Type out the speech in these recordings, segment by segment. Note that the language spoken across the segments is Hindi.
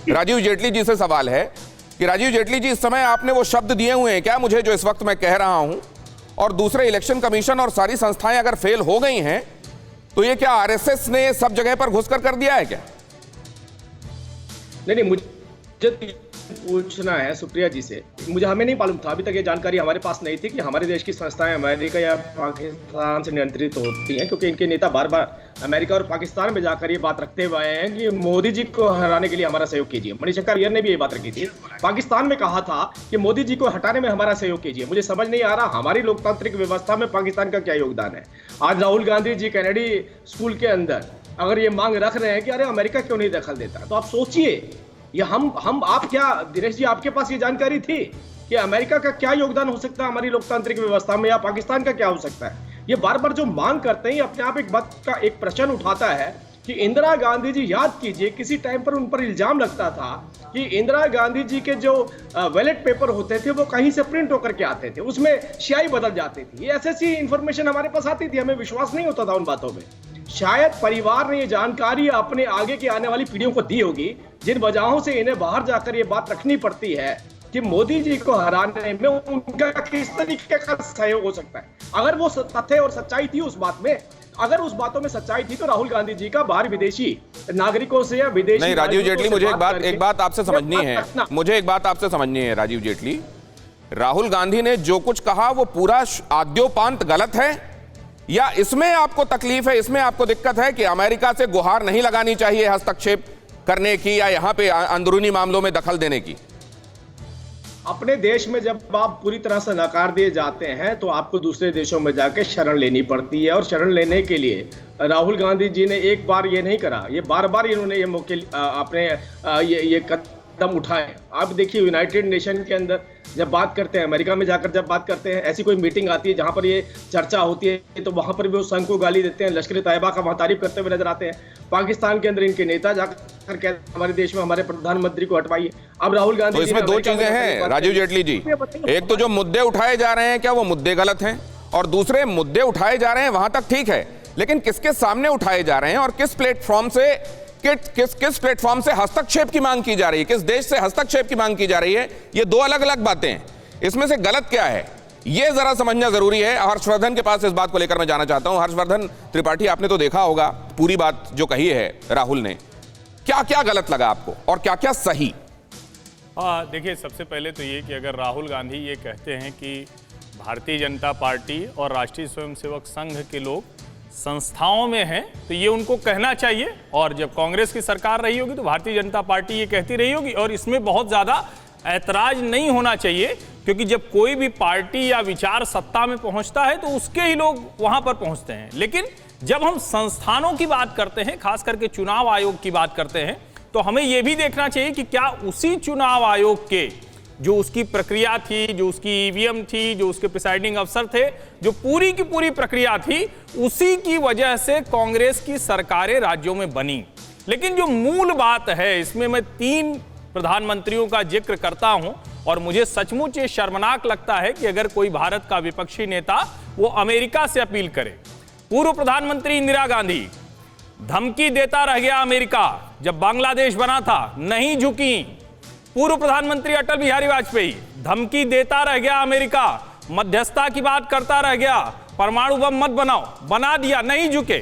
राजीव जेटली जी से सवाल है कि राजीव जेटली जी, इस समय आपने वो शब्द दिए हुए हैं क्या मुझे जो इस वक्त मैं कह रहा हूं, और दूसरे इलेक्शन कमीशन और सारी संस्थाएं अगर फेल हो गई हैं तो ये क्या आरएसएस ने सब जगह पर घुसकर कर दिया है क्या? नहीं, मुझे पूछना है सुप्रिया जी से, मुझे हमें नहीं मालूम था, अभी तक ये जानकारी हमारे पास नहीं थी कि हमारे देश की संस्थाएं अमेरिका या पाकिस्तान से नियंत्रित होती हैं, क्योंकि इनके नेता बार बार अमेरिका और पाकिस्तान में जाकर ये बात रखते हुए आए हैं कि मोदी जी को हराने के लिए हमारा सहयोग कीजिए। मणिशंकर अय्यर ने भी ये बात रखी थी, पाकिस्तान में कहा था कि मोदी जी को हटाने में हमारा सहयोग कीजिए। मुझे समझ नहीं आ रहा हमारी लोकतांत्रिक व्यवस्था में पाकिस्तान का क्या योगदान है। आज राहुल गांधी जी कैनेडी स्कूल के अंदर अगर ये मांग रख रहे हैं कि अरे अमेरिका क्यों नहीं दखल देता, तो आप सोचिए, ये हम आप क्या दिनेश जी, आपके पास ये जानकारी थी कि अमेरिका का क्या योगदान हो सकता है हमारी लोकतांत्रिक व्यवस्था में, या पाकिस्तान का क्या हो सकता है? ये बार बार जो मांग करते हैं अपने आप एक बात का एक प्रश्न उठाता है कि इंदिरा गांधी जी, याद कीजिए किसी टाइम पर उन पर इल्जाम लगता था कि इंदिरा गांधी जी के जो बैलेट पेपर होते थे वो कहीं से प्रिंट होकर के आते थे, उसमें स्याही बदल जाती थी। ये ऐसी इंफॉर्मेशन हमारे पास आती थी, हमें विश्वास नहीं होता था उन बातों में। शायद परिवार ने ये जानकारी अपने आगे की आने वाली पीढ़ियों को दी होगी, जिन वजहों से इन्हें बाहर जाकर ये बात रखनी पड़ती है कि मोदी जी को हराने में उनका किस तरीके का सहयोग हो सकता है। अगर वो तथ्य और सच्चाई थी उस बात में, अगर उस बातों में सच्चाई थी, तो राहुल गांधी जी का बाहर विदेशी नागरिकों से या विदेशी नहीं राजीव जेटली, मुझे एक बात आपसे समझनी है, मुझे एक बात आपसे समझनी है राजीव जेटली, राहुल गांधी ने जो कुछ कहा वो पूरा आद्योपांत गलत है, या इसमें आपको तकलीफ है, इसमें आपको दिक्कत है कि अमेरिका से गुहार नहीं लगानी चाहिए हस्तक्षेप करने की या यहां पे अंदरूनी मामलों में दखल देने की? अपने देश में जब आप पूरी तरह से नकार दिए जाते हैं तो आपको दूसरे देशों में जाकर शरण लेनी पड़ती है, और शरण लेने के लिए राहुल गांधी जी ने एक बार ये नहीं करा, ये बार बार इन्होंने ये मौके अपने ये कदम उठाए। आप देखिए यूनाइटेड नेशन के अंदर जब बात करते हैं, अमेरिका में जाकर जब बात करते हैं, ऐसी कोई मीटिंग आती है जहां पर ये चर्चा होती है तो वहां पर भी वो संघ को गाली देते हैं, लश्कर तैयबा का वहां तारीफ करते हुए नजर आते हैं। पाकिस्तान के अंदर इनके नेता जाकर कहते हैं हमारे देश में हमारे प्रधानमंत्री को हटवाइए। अब राहुल गांधी, तो इसमें दो चीजें हैं राजीव जेटली जी, एक तो जो मुद्दे उठाए जा रहे हैं क्या वो मुद्दे गलत हैं, और दूसरे मुद्दे उठाए जा रहे हैं वहां तक ठीक है, लेकिन किसके सामने उठाए जा रहे हैं और किस प्लेटफॉर्म से किस प्लेटफॉर्म से हस्तक्षेप की मांग की जा रही है, किस देश से हस्तक्षेप की मांग की जा रही है, ये दो अलग अलग बातें हैं। इसमें से गलत क्या है ये जरा समझना जरूरी है। हर्षवर्धन के पास इस बात को लेकर मैं जाना चाहता हूं। हर्षवर्धन त्रिपाठी, आपने तो देखा होगा पूरी बात जो कही है राहुल ने, क्या क्या गलत लगा आपको और क्या क्या सही? देखिए, सबसे पहले तो ये कि अगर राहुल गांधी ये कहते हैं कि भारतीय जनता पार्टी और राष्ट्रीय स्वयंसेवक संघ के लोग संस्थाओं में हैं, तो ये उनको कहना चाहिए, और जब कांग्रेस की सरकार रही होगी तो भारतीय जनता पार्टी ये कहती रही होगी, और इसमें बहुत ज़्यादा ऐतराज नहीं होना चाहिए, क्योंकि जब कोई भी पार्टी या विचार सत्ता में पहुंचता है तो उसके ही लोग वहां पर पहुंचते हैं। लेकिन जब हम संस्थानों की बात करते हैं, खास करके चुनाव आयोग की बात करते हैं, तो हमें यह भी देखना चाहिए कि क्या उसी चुनाव आयोग के जो उसकी प्रक्रिया थी, जो उसकी ईवीएम थी, जो उसके प्रिसाइडिंग अफसर थे, जो पूरी की पूरी प्रक्रिया थी, उसी की वजह से कांग्रेस की सरकारें राज्यों में बनी। लेकिन जो मूल बात है, इसमें मैं 3 प्रधानमंत्रियों का जिक्र करता हूं, और मुझे सचमुच ये शर्मनाक लगता है कि अगर कोई भारत का विपक्षी नेता वो अमेरिका से अपील करे। पूर्व प्रधानमंत्री इंदिरा गांधी धमकी देता रह गया अमेरिका, जब बांग्लादेश बना था नहीं झुकी। पूर्व प्रधानमंत्री अटल बिहारी वाजपेयी धमकी देता रह गया अमेरिका, मध्यस्थता की बात करता रह गया, परमाणु बम मत बनाओ, बना दिया, नहीं झुके।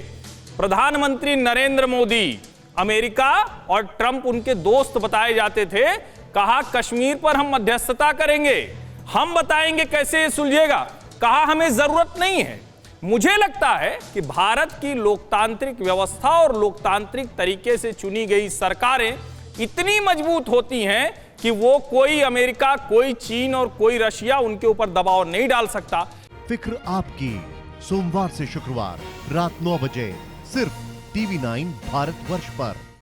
प्रधानमंत्री नरेंद्र मोदी, अमेरिका और ट्रंप उनके दोस्त बताए जाते थे, कहा कश्मीर पर हम मध्यस्थता करेंगे, हम बताएंगे कैसे ये सुलझेगा, कहा हमें जरूरत नहीं है। मुझे लगता है कि भारत की लोकतांत्रिक व्यवस्था और लोकतांत्रिक तरीके से चुनी गई सरकारें इतनी मजबूत होती हैं कि वो कोई अमेरिका, कोई चीन और कोई रशिया उनके ऊपर दबाव नहीं डाल सकता। फिक्र आपकी, सोमवार से शुक्रवार रात 9 बजे सिर्फ TV9 भारतवर्ष पर।